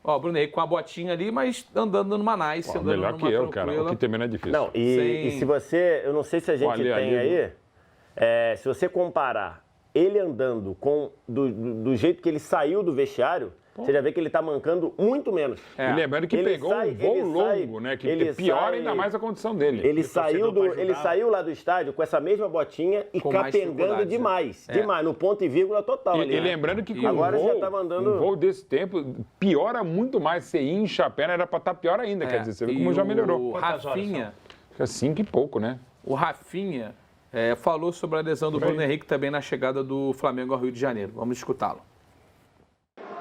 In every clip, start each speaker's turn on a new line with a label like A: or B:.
A: Ó, o Bruno Henrique com a botinha ali, mas andando numa nice, andando
B: Melhor
A: numa
B: que eu,
A: tranquila.
B: cara. O que também não é difícil.
C: Não, e se você... Eu não sei se a gente
B: Olha
C: tem
B: ali,
C: aí... se você comparar ele andando do jeito que ele saiu do vestiário, você já vê que ele tá mancando muito menos.
B: E lembrando que pegou um voo longo, né? Que piora ainda mais a condição dele.
C: Ele saiu lá do estádio com essa mesma botinha e
A: Com mais
C: capengando
A: dificuldade,
C: demais.
A: né?
C: Demais, no ponto e vírgula total.
B: E lembrando que com
C: agora já tava andando...
B: um voo desse tempo, piora muito mais. Você incha a perna, era pra estar pior ainda. Quer dizer, você vê como já melhorou.
A: O Rafinha...
B: Fica 5 e pouco, né?
A: O Rafinha falou sobre a lesão do Bruno Henrique também na chegada do Flamengo ao Rio de Janeiro. Vamos escutá-lo.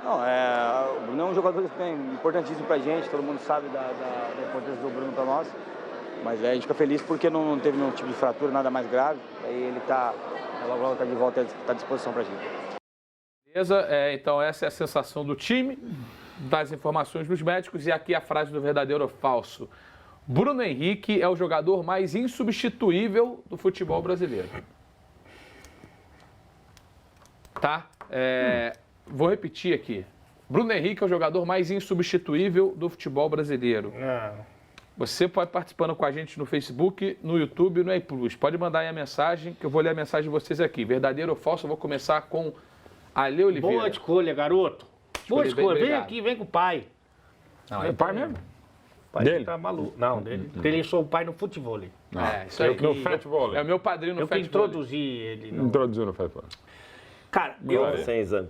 D: Não, o Bruno é um jogador importantíssimo pra gente, todo mundo sabe da importância do Bruno pra nós. Mas a gente fica feliz porque não teve nenhum tipo de fratura, nada mais grave. Aí ele logo tá de volta, está à disposição pra gente.
A: Beleza, então essa é a sensação do time, das informações dos médicos e aqui a frase do verdadeiro ou falso. Bruno Henrique é o jogador mais insubstituível do futebol brasileiro. Tá? Vou repetir aqui. Bruno Henrique é o jogador mais insubstituível do futebol brasileiro. Você pode participando com a gente no Facebook, no YouTube e no iPlus. Pode mandar aí a mensagem, que eu vou ler a mensagem de vocês aqui. Verdadeiro ou falso? Eu vou começar com Ale Oliveira.
E: Boa escolha, garoto. Boa escolha. Vem aqui, vem com o pai.
B: Não, é pai mesmo?
E: O pai
B: Dele?
E: tá maluco. Não, dele. Ele sou o pai no futebol.
A: Isso aí.
B: No futebol.
A: É o meu padrinho no
E: Eu que
A: futebol.
E: introduzi ele. No...
B: Introduziu no futebol.
E: Cara,
C: Sem exame.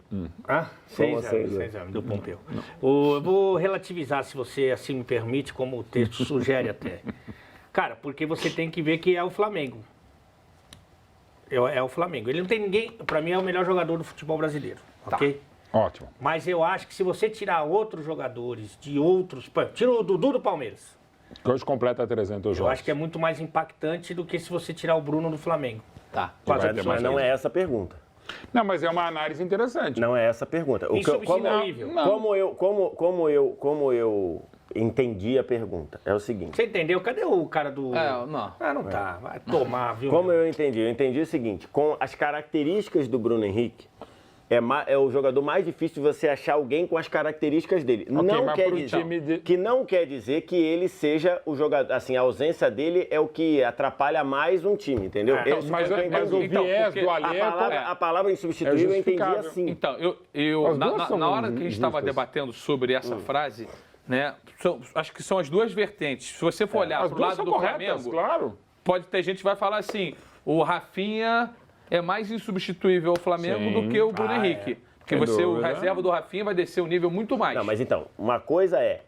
E: Sem exame do Pompeu. Eu vou relativizar, se você assim me permite, como o texto sugere até. Cara, porque você tem que ver que é o Flamengo. É o Flamengo. Ele não tem ninguém... Pra mim é o melhor jogador do futebol brasileiro, ok?
B: Ótimo.
E: Mas eu acho que se você tirar outros jogadores de outros... Tira o Dudu do Palmeiras.
B: Que hoje completa 300
E: Eu
B: jogos.
E: acho que é muito mais impactante do que se você tirar o Bruno do Flamengo.
A: Tá.
C: Mas não é essa a pergunta.
B: Não, mas é uma análise interessante.
C: Não é essa a pergunta.
E: Insubstituível.
C: Como eu entendi a pergunta, é o seguinte.
E: Você entendeu? Cadê o cara do...
A: Não.
E: Não tá. Vai tomar, viu?
C: Como eu entendi o seguinte, com as características do Bruno Henrique, é o jogador mais difícil de você achar alguém com as características dele. Não quer dizer que ele seja o jogador, assim, a ausência dele é o que atrapalha mais um time, entendeu?
B: Mas o viés do Alê...
C: A palavra insubstituível eu entendi assim.
A: Então, na hora que a gente estava debatendo sobre essa frase, né, acho que são as duas vertentes. Se você for olhar para o lado do Flamengo,
B: claro.
A: Pode ter gente que vai falar assim, o Rafinha é mais insubstituível ao Flamengo do que o Bruno Henrique. Porque o reserva do Rafinha vai descer o nível muito mais.
C: Não, mas então, uma coisa é,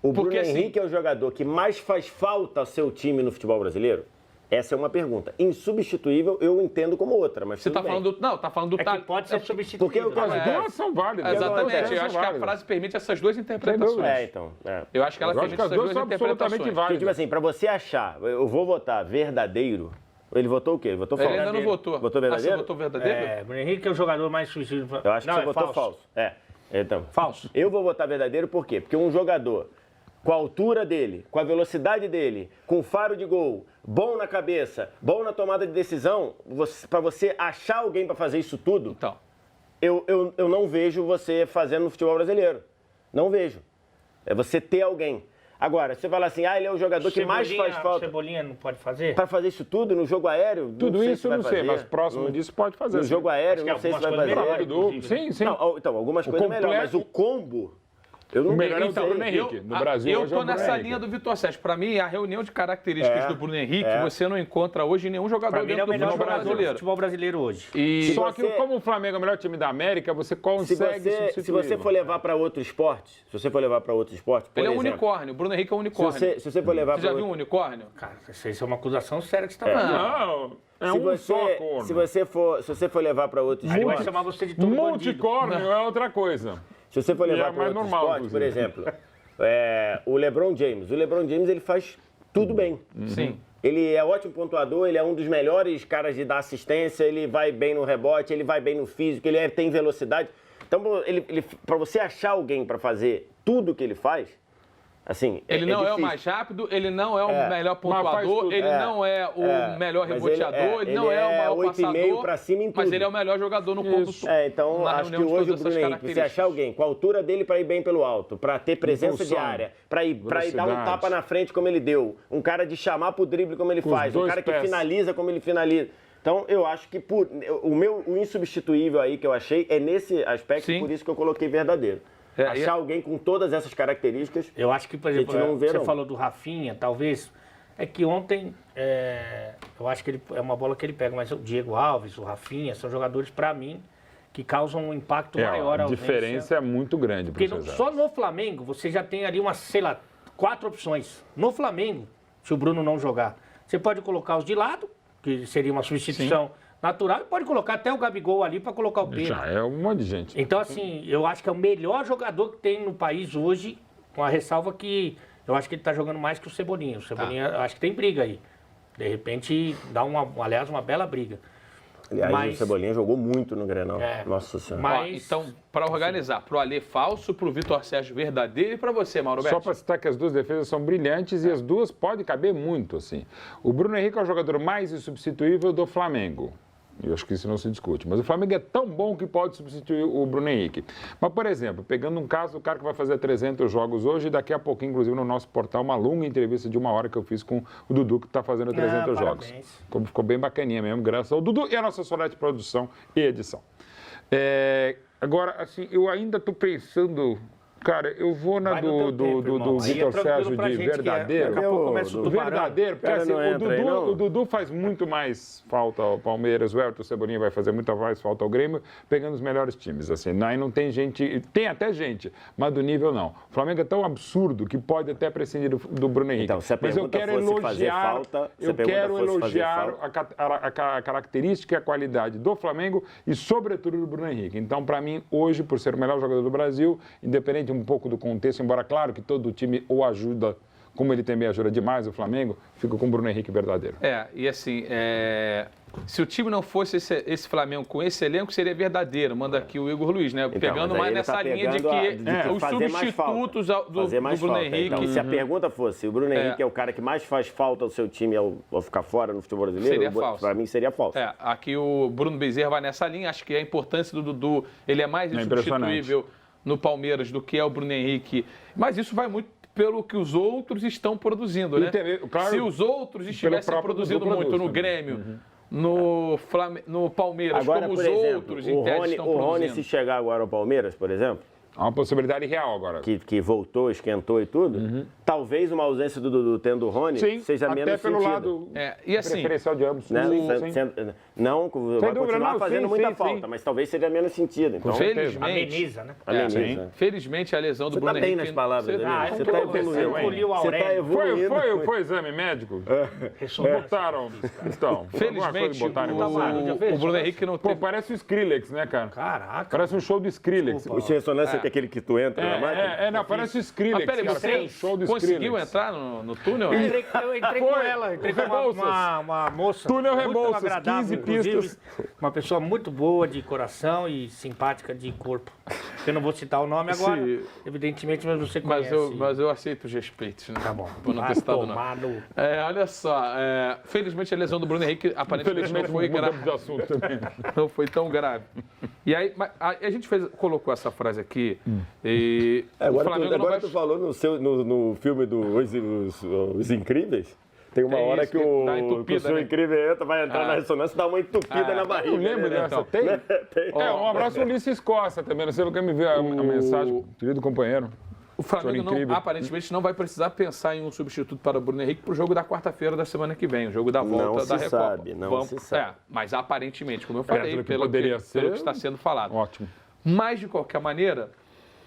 C: o Bruno Henrique é o jogador que mais faz falta ao seu time no futebol brasileiro? Essa é uma pergunta. Insubstituível, eu entendo como outra, mas
A: você tá falando do
E: que pode ser substituível.
C: Porque
B: as duas são válidas.
A: Exatamente, eu acho que a frase permite essas duas interpretações. Eu acho que ela permite essas duas interpretações.
C: Porque, tipo assim, pra você achar, eu vou votar verdadeiro, ele votou o quê? Ele votou falso?
A: Ele ainda não votou.
C: Votou verdadeiro?
A: Você votou verdadeiro?
E: Bruno Henrique é o jogador mais substituível.
C: Eu acho que você votou falso. Então,
E: falso.
C: Eu vou votar verdadeiro por quê? Porque um jogador com a altura dele, com a velocidade dele, com faro de gol, bom na cabeça, bom na tomada de decisão, para você achar alguém para fazer isso tudo,
A: então,
C: eu não vejo você fazendo no futebol brasileiro. Não vejo. É você ter alguém. Agora, você fala assim, ele é o jogador que mais faz falta.
E: Cebolinha não pode fazer?
C: Para fazer isso tudo no jogo aéreo?
B: Tudo isso eu não sei, mas próximo disso pode fazer.
C: No jogo aéreo, não sei se vai fazer.
B: Sim.
C: Não, então, algumas coisas melhor, mas o combo... Eu não
B: o melhor é o
C: sei.
B: Bruno Henrique. No Brasil,
A: eu tô nessa linha do Vitor Sérgio. Para mim, a reunião de características do Bruno Henrique, você não encontra hoje em nenhum jogador dentro do
E: futebol brasileiro hoje.
B: Só que como o Flamengo é o melhor time da América, você consegue substituir.
C: Se você for levar para outro esporte,
A: ele é um unicórnio. O Bruno Henrique é um unicórnio.
C: Se você for levar
A: você já viu um unicórnio?
E: Cara, isso é uma acusação séria que você está falando.
B: Não,
C: se você for levar para outro esporte...
E: Ele vai chamar você de todo bandido.
B: Multicórnio é outra coisa.
C: Se você for levar para outro esporte, por exemplo, o LeBron James. O LeBron James, ele faz tudo bem.
A: Sim.
C: Ele é ótimo pontuador, ele é um dos melhores caras de dar assistência, ele vai bem no rebote, ele vai bem no físico, ele tem velocidade. Então, para você achar alguém para fazer tudo que ele faz, Assim,
A: ele não é o mais rápido, ele não é o melhor pontuador, ele não é o melhor reboteador, ele não é o maior passador,
C: pra cima em tudo.
A: mas ele é o melhor jogador no ponto.
C: Então acho que hoje o Bruno Henrique, você achar alguém com a altura dele para ir bem pelo alto, para ter presença de área, para ir dar um tapa na frente como ele deu, um cara de chamar pro drible como ele faz, um cara que finaliza como ele finaliza. Então, eu acho que o insubstituível aí que eu achei é nesse aspecto, por isso que eu coloquei verdadeiro. Achar alguém com todas essas características.
E: Eu acho que, por exemplo, você falou do Rafinha, talvez. É que ontem, eu acho que é uma bola que ele pega, mas o Diego Alves, o Rafinha, são jogadores, para mim, que causam um impacto maior.
B: A diferença é muito grande.
E: Porque só no Flamengo, você já tem ali umas, sei lá, 4 opções. No Flamengo, se o Bruno não jogar, você pode colocar os de lado, que seria uma substituição natural, e pode colocar até o Gabigol ali para colocar o Pedro.
B: Já é um monte de gente.
E: Então, assim, eu acho que é o melhor jogador que tem no país hoje, com a ressalva que eu acho que ele está jogando mais que o Cebolinha. O Cebolinha, eu acho que tem briga aí. De repente, dá aliás, uma bela briga.
C: Aliás, o Cebolinha jogou muito no Grenal. Nossa Senhora.
A: Então, para organizar, pro Alê falso, pro Vitor Sérgio verdadeiro e para você, Mauro Betti.
B: Só para citar que as duas defesas são brilhantes e as duas podem caber muito, assim. O Bruno Henrique é o jogador mais insubstituível do Flamengo. Eu acho que isso não se discute. Mas o Flamengo é tão bom que pode substituir o Bruno Henrique. Mas, por exemplo, pegando um caso, o cara que vai fazer 300 jogos hoje, e daqui a pouquinho, inclusive, no nosso portal, uma longa entrevista de 1 hora que eu fiz com o Dudu, que está fazendo 300 jogos. Ficou bem bacaninha mesmo, graças ao Dudu e a nossa Solete Produção e Edição. Agora, assim, eu ainda estou pensando... Cara, eu vou na do Vitor Sérgio de verdadeiro.
E: Daqui a pouco começa o
B: verdadeiro, porque assim, o Dudu faz muito mais falta ao Palmeiras, o Everton Cebolinha vai fazer muito mais falta ao Grêmio, pegando os melhores times. Assim, aí não tem gente, tem até gente, mas do nível não. O Flamengo é tão absurdo que pode até prescindir do Bruno Henrique.
C: Então, se a pergunta fosse fazer falta,
B: eu quero elogiar a característica e a qualidade do Flamengo e, sobretudo, do Bruno Henrique. Então, para mim, hoje, por ser o melhor jogador do Brasil, independente um pouco do contexto, embora claro que todo o time o ajuda, como ele também ajuda demais o Flamengo, fico com o Bruno Henrique verdadeiro.
A: E assim, se o time não fosse esse Flamengo com esse elenco, seria verdadeiro. Manda aqui o Igor Luiz, né?
C: Então,
A: pegando mais nessa linha de que os substitutos do Bruno Henrique...
C: Então, se a pergunta fosse, o Bruno Henrique é o cara que mais faz falta ao seu time ao ficar fora no futebol brasileiro, para mim seria falso.
A: Aqui o Bruno Bezerra vai nessa linha, acho que a importância do Dudu, ele é mais insubstituível no Palmeiras do que é o Bruno Henrique, mas isso vai muito pelo que os outros estão produzindo, né? Claro, se os outros estivessem produzindo muito no Grêmio, no Palmeiras,
C: agora,
A: como
C: por
A: os
C: exemplo,
A: outros em tese estão produzindo.
C: O Rony, se chegar agora ao Palmeiras, por exemplo,
B: há uma possibilidade real agora.
C: Que voltou, esquentou e tudo. Talvez uma ausência do Dudu tendo o Rony seja menos sentido.
B: Até pelo lado
A: e assim,
B: preferencial de ambos.
C: Né? Não, vai continuar fazendo muita falta, mas talvez seja menos sentido. Então,
A: felizmente,
E: ameniza, né?
C: Ameniza.
A: Felizmente, a lesão do Bruno Henrique...
C: Você está bem nas palavras, você está evoluindo.
E: Você está
C: evoluindo.
B: Foi exame médico? Botaram. Então,
A: felizmente, o Bruno Henrique não tem...
B: Pô, parece o Skrillex, né, cara?
E: Caraca.
B: Parece um show do Skrillex.
C: O de ressonância é aquele que tu entra na máquina?
B: Não, parece o Skrillex.
A: Peraí, você conseguiu entrar no túnel?
E: Eu entrei com ela, entrei com uma moça
B: túnel
E: muito
B: Rebouças,
E: agradável,
B: 15 pistas.
E: Uma pessoa muito boa de coração e simpática de corpo. Eu não vou citar o nome agora, evidentemente, mas você conhece.
A: Mas eu aceito os respeitos, né?
E: Tá bom.
A: Por não ter citado o nome. Olha só, felizmente a lesão do Bruno Henrique aparentemente não foi grave. Não foi tão grave. E aí, a gente colocou essa frase aqui e
C: agora tu falou no filme Os Incríveis. Tem uma hora que o seu incrível vai entrar na ressonância e dá uma entupida na barriga.
B: Eu lembro dessa. Tem? Um abraço ao Ulisses Costa também. Não sei se me viu a mensagem, querido companheiro.
A: O Flamengo aparentemente não vai precisar pensar em um substituto para o Bruno Henrique para o jogo da quarta-feira da semana que vem, o jogo da volta da Recopa.
C: Não se sabe.
A: Mas aparentemente, como eu falei, pelo que está sendo falado.
B: Ótimo.
A: Mas, de qualquer maneira,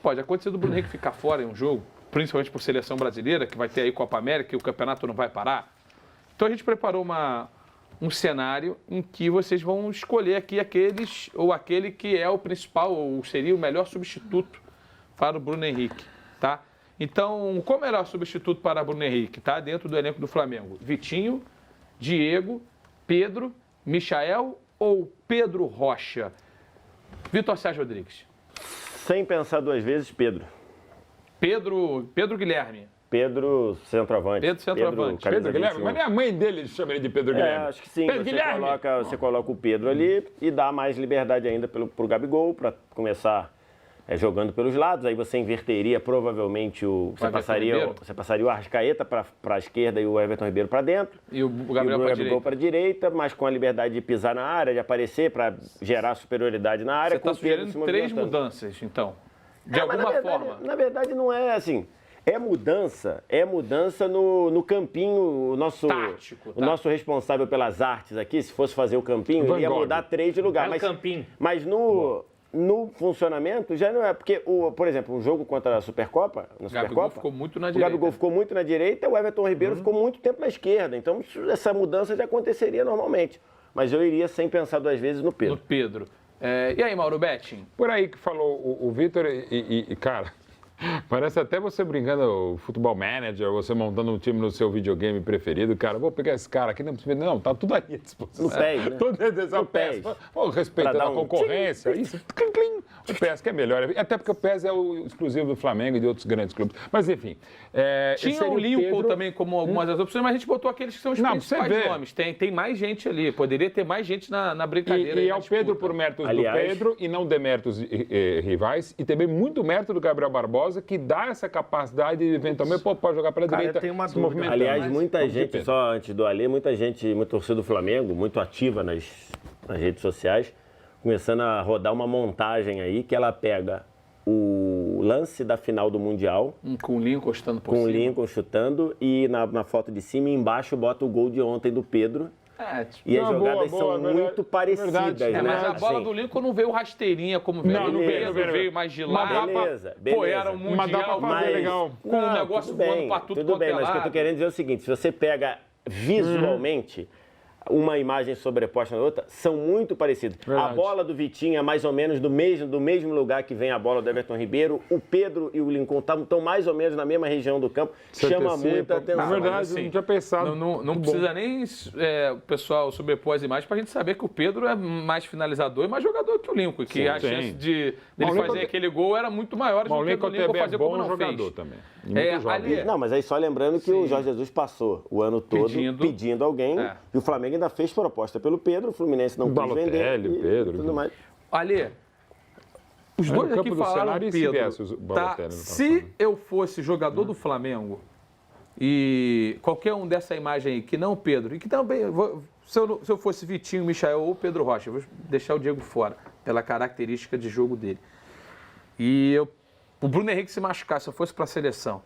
A: pode acontecer do Bruno Henrique ficar fora em um jogo, principalmente por seleção brasileira, que vai ter aí Copa América e o campeonato não vai parar. Então a gente preparou um cenário em que vocês vão escolher aqui aquele que é o principal, ou seria o melhor substituto para o Bruno Henrique, tá? Então, qual é o melhor substituto para o Bruno Henrique, tá? Dentro do elenco do Flamengo? Vitinho, Diego, Pedro, Michael ou Pedro Rocha? Vitor Sérgio Rodrigues.
C: Sem pensar duas vezes, Pedro.
A: Pedro Guilherme.
C: Pedro centroavante.
A: Pedro centroavante.
B: Pedro Guilherme, mas nem a mãe dele chama ele de Pedro Guilherme.
C: Acho que sim.
B: Pedro Guilherme.
C: Você coloca o Pedro ali e dá mais liberdade ainda pro Gabigol para começar jogando pelos lados. Aí você inverteria provavelmente você passaria o Arrascaeta para a esquerda e o Everton Ribeiro para dentro.
A: E o Gabigol
C: para a direita, mas com a liberdade de pisar na área, de aparecer para gerar superioridade na área.
A: Você está sugerindo 3 mudanças, então, de alguma forma.
C: Na verdade, não é assim. É mudança no campinho. O nosso,
A: tático,
C: o nosso responsável pelas artes aqui, se fosse fazer o campinho, ele ia mudar 3 de lugar. Mas no funcionamento já não é. Porque, por exemplo, um jogo contra a Supercopa,
A: o Gabigol ficou muito na direita.
C: O Gabigol ficou muito na direita e o Everton Ribeiro ficou muito tempo na esquerda. Então, essa mudança já aconteceria normalmente. Mas eu iria sem pensar 2 vezes no Pedro.
A: E aí, Mauro Betting?
B: Por aí que falou o Vitor e, cara, parece até você brincando o Futebol Manager, você montando um time no seu videogame preferido, cara, vou pegar esse cara aqui, não, tá tudo aí à disposição.
C: No PES, né?
B: No PES. Respeitando a concorrência, isso, o PES que é melhor, até porque o PES é o exclusivo do Flamengo e de outros grandes clubes. Mas, enfim...
A: Tinha o Lincoln também como algumas das opções, mas a gente botou aqueles que são os principais nomes. Tem mais gente ali, poderia ter mais gente na brincadeira.
B: E é o Pedro por méritos do Pedro e não deméritos rivais, e também muito mérito do Gabriel Barbosa, que dá essa capacidade de eventualmente pode jogar pela direita.
E: Tem uma
B: se movimentando.
C: Aliás, muita gente, só antes do Alê, muita torcida do Flamengo, muito ativa nas redes sociais, começando a rodar uma montagem aí que ela pega o lance da final do Mundial.
A: Com o Lincoln encostando por cima.
C: Com o Lincoln chutando e na foto de cima e embaixo bota o gol de ontem do Pedro. E as jogadas são muito parecidas, né?
A: Mas a bola do Lincoln não veio rasteirinha como veio. Não veio mais de lá.
C: Beleza.
A: Pô, era um Mundial
B: legal.
A: Com um negócio voando pra tudo
C: bem, mas o que eu tô querendo dizer é o seguinte, se você pega visualmente... uma imagem sobreposta na outra, são muito parecidas. Verdade. A bola do Vitinho é mais ou menos do mesmo lugar que vem a bola do Everton Ribeiro. O Pedro e o Lincoln estão mais ou menos na mesma região do campo. Chama muita atenção.
B: Na verdade, assim, não tinha pensado.
A: Não precisa nem o pessoal sobrepor as imagens para a gente saber que o Pedro é mais finalizador e mais jogador que o Lincoln. Que a chance dele fazer aquele gol era muito maior do que o Lincoln fazer como não fez.
B: Também.
C: Não, mas aí só lembrando que o Jorge Jesus passou o ano todo pedindo alguém e o Flamengo ainda fez proposta pelo Pedro, o Fluminense não quis vender
B: Pedro,
C: tudo mais.
A: Alê, os dois aqui falaram Pedro. Se eu fosse jogador do Flamengo e qualquer um dessa imagem aí, que não o Pedro, e que também, se eu fosse Vitinho, Michael ou Pedro Rocha, eu vou deixar o Diego fora, pela característica de jogo dele. E o Bruno Henrique se machucasse, se eu fosse para a seleção,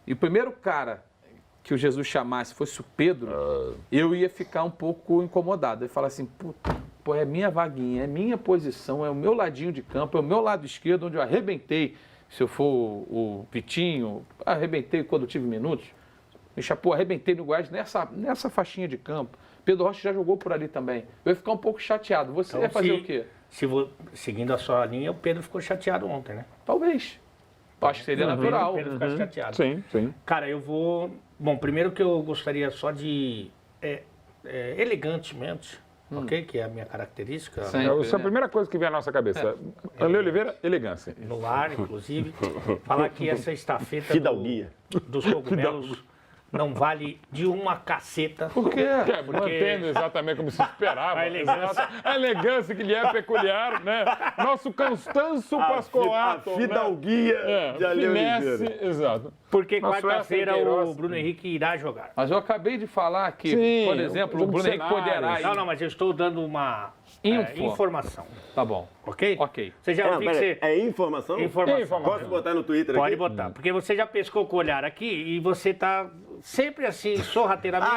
A: e o primeiro cara que o Jesus chamasse fosse o Pedro, eu ia ficar um pouco incomodado. Eu ia falar assim, pô, é minha vaguinha, é minha posição, é o meu ladinho de campo, é o meu lado esquerdo, onde eu arrebentei. Se eu for o Vitinho, arrebentei quando tive minutos. Arrebentei no Goiás nessa faixinha de campo. Pedro Rocha já jogou por ali também. Eu ia ficar um pouco chateado. Você ia fazer o quê?
E: Seguindo a sua linha, o Pedro ficou chateado ontem, né?
A: Talvez. Acho que seria natural.
E: O Pedro ficar chateado.
B: Sim.
E: Cara, eu vou... Bom, primeiro que eu gostaria só de... elegantemente, ok? Que é a minha característica.
B: Essa é a primeira coisa que vem à nossa cabeça. Ale Oliveira, elegância.
E: No ar, inclusive. Falar que essa estafeta dos cogumelos não vale de uma caceta.
B: Por quê? Mantendo exatamente como se esperava. A elegância que lhe é peculiar, né? Nosso Constanço Pascolato.
C: A fidalguia de Ale Oliveira.
B: Exato.
E: Porque quarta-feira o Bruno Henrique irá jogar.
A: Mas eu acabei de falar que, por exemplo, o Bruno Henrique poderá ir.
E: Não, mas eu estou dando uma informação.
A: Tá bom.
E: Ok?
A: Ok.
E: Você já viu que você...
C: É informação?
E: Informação.
C: Posso botar no Twitter
E: Pode
C: aqui?
E: botar. Porque você já pescou com o olhar aqui e você tá sempre assim, sorrateiramente.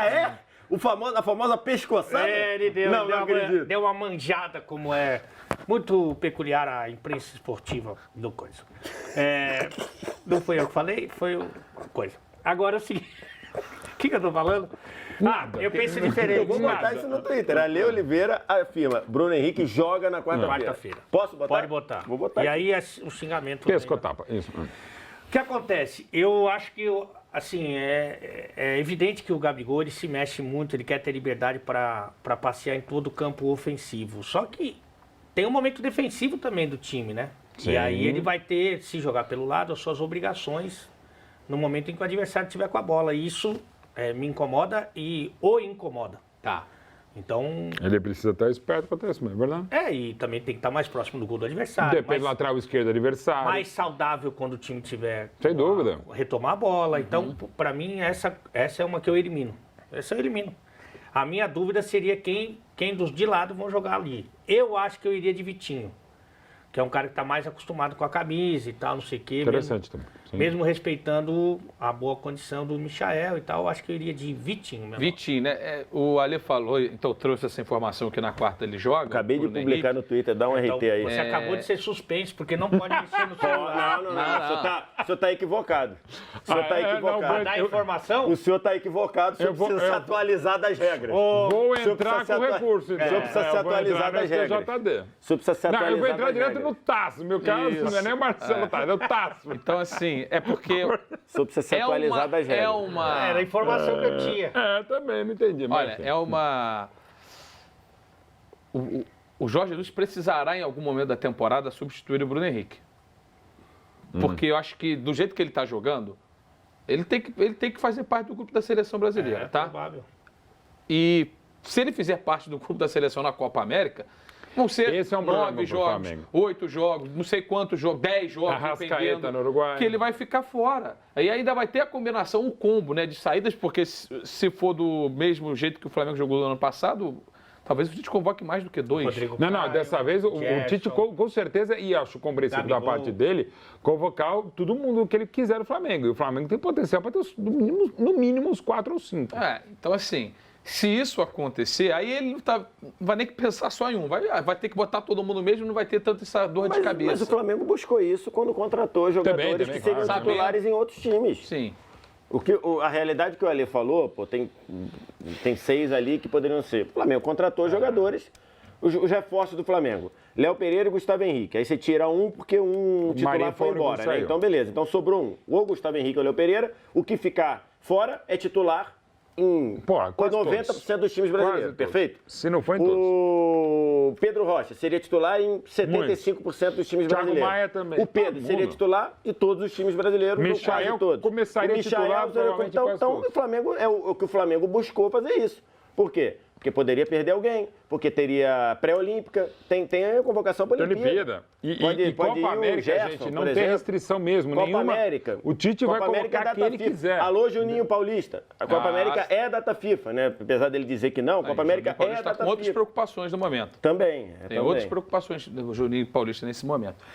C: A famosa pescoçada?
E: Ele deu uma manjada, como é muito peculiar a imprensa esportiva do coisa. Não foi eu que falei, foi o coisa. Agora é o seguinte, o que eu tô falando? Eu penso diferente.
C: Eu vou botar isso no Twitter. Ale Oliveira afirma, Bruno Henrique joga na quarta-feira. Posso botar?
E: Pode botar.
C: Vou botar.
E: E aí o xingamento...
B: Pescotapa, isso.
E: O que acontece? Eu acho que, assim, é evidente que o Gabigol ele se mexe muito, ele quer ter liberdade para passear em todo o campo ofensivo. Só que tem um momento defensivo também do time, né? Sim. E aí ele vai ter, se jogar pelo lado, as suas obrigações no momento em que o adversário estiver com a bola. E isso me incomoda e o incomoda.
A: Tá.
E: Então...
B: Ele precisa estar esperto para ter isso, é verdade?
E: E também tem que estar mais próximo do gol do adversário.
B: Depende do lateral esquerdo do adversário.
E: Mais saudável quando o time tiver...
B: Sem dúvida.
E: Retomar a bola. Então, para mim, essa é uma que eu elimino. Essa eu elimino. A minha dúvida seria quem dos de lado vão jogar ali. Eu acho que eu iria de Vitinho, que é um cara que está mais acostumado com a camisa e tal, não sei o quê.
B: Interessante também. Sim.
E: Mesmo respeitando a boa condição do Michael e tal, eu acho que eu iria de Vitinho mesmo.
A: Vitinho, né? O Ale falou, então trouxe essa informação que na quarta ele joga.
C: Acabei de publicar no Twitter, dá um RT aí.
E: Você acabou de ser suspenso, porque não pode mexer no celular.
C: Não. O senhor está equivocado. O senhor está equivocado.
E: Dá informação?
C: O senhor está equivocado, o senhor precisa se atualizar das regras.
B: Vou entrar com recurso.
C: O senhor precisa se atualizar das regras. O senhor precisa se atualizar das regras.
B: Eu vou entrar direto no Tasso. Meu caso não é nem o Marcelo Tasso, é o Tasso.
A: Então, assim, é porque...
C: O senhor precisa se atualizar das regras.
E: Era a informação que eu tinha.
B: Também, não entendi.
A: Olha, é uma... O Jorge Jesus precisará, em algum momento da temporada, substituir o Bruno Henrique. Porque eu acho que, do jeito que ele está jogando, ele tem que fazer parte do grupo da seleção brasileira, tá?
E: Provável.
A: E se ele fizer parte do grupo da seleção na Copa América, vão ser 9 jogos, 8 jogos, não sei quantos jogos, 10 jogos,
B: dependendo, no Uruguai.
A: Que ele vai ficar fora. Aí ainda vai ter a combinação, o combo, né, de saídas, porque se for do mesmo jeito que o Flamengo jogou no ano passado, talvez o Tite convoque mais do que 2.
B: Não, dessa vez o Tite com certeza, e acho compreensível da parte dele, convocar todo mundo que ele quiser no Flamengo. E o Flamengo tem potencial para ter no mínimo uns 4 ou 5.
A: Então assim... Se isso acontecer, aí ele não vai nem que pensar só em um. Vai ter que botar todo mundo mesmo, não vai ter tanta essa dor de cabeça.
C: Mas o Flamengo buscou isso quando contratou jogadores que seriam titulares em outros times.
A: Sim.
C: A realidade que o Ale falou, tem 6 ali que poderiam ser. O Flamengo contratou jogadores, os reforços do Flamengo. Léo Pereira e Gustavo Henrique. Aí você tira um porque um titular foi embora, né? Então, beleza. Então sobrou um. Ou Gustavo Henrique ou Léo Pereira. O que ficar fora é titular em 90% dos times brasileiros, perfeito?
B: Se não for em todos.
C: O Pedro Rocha seria titular em 75% dos times brasileiros.
B: Maia também.
C: O Pedro seria titular de todos os times brasileiros,
B: Michael
C: todos.
B: Começaria titular,
C: então o Flamengo o que o Flamengo buscou fazer isso. Por quê? Porque poderia perder alguém, porque teria pré-olímpica, tem a convocação para a Olimpíada.
B: E Copa América, Gerson, gente, não tem restrição mesmo.
C: Copa América.
B: O Tite vai colocar quem ele quiser.
C: Alô, Juninho Paulista. A Copa América é data FIFA, né? Apesar dele dizer que não, a Copa América é data FIFA.
A: Tem outras preocupações no momento.
C: Também.
A: Tem outras preocupações do Juninho Paulista nesse momento.